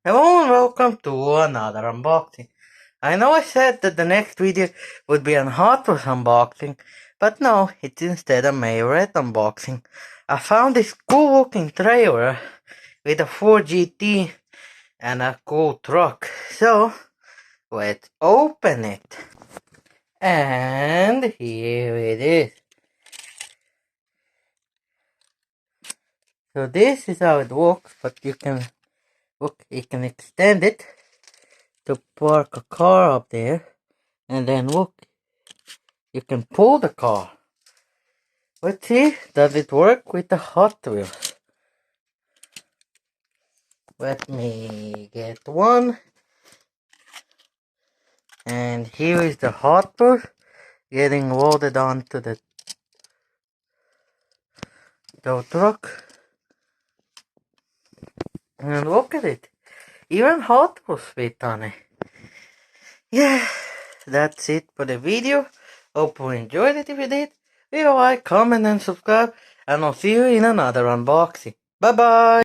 Hello and welcome to another unboxing. I know I said that the next video would be an Hot Wheels unboxing, but no, it's instead a Majorette unboxing. I found this cool looking trailer with a 4GT and a cool truck. So, let's open it. And here it is. So this is how it looks, but you can extend it to park a car up there, and then look, you can pull the car. Let's see, does it work with the Hot Wheels? Let me get one. And here is the Hot Wheels getting loaded onto the tow truck. And look at it, even Hot Wheels fit on it. Yeah, that's it for the video. Hope you enjoyed it. If you did, leave a like, comment and subscribe, and I'll see you in another unboxing. Bye bye!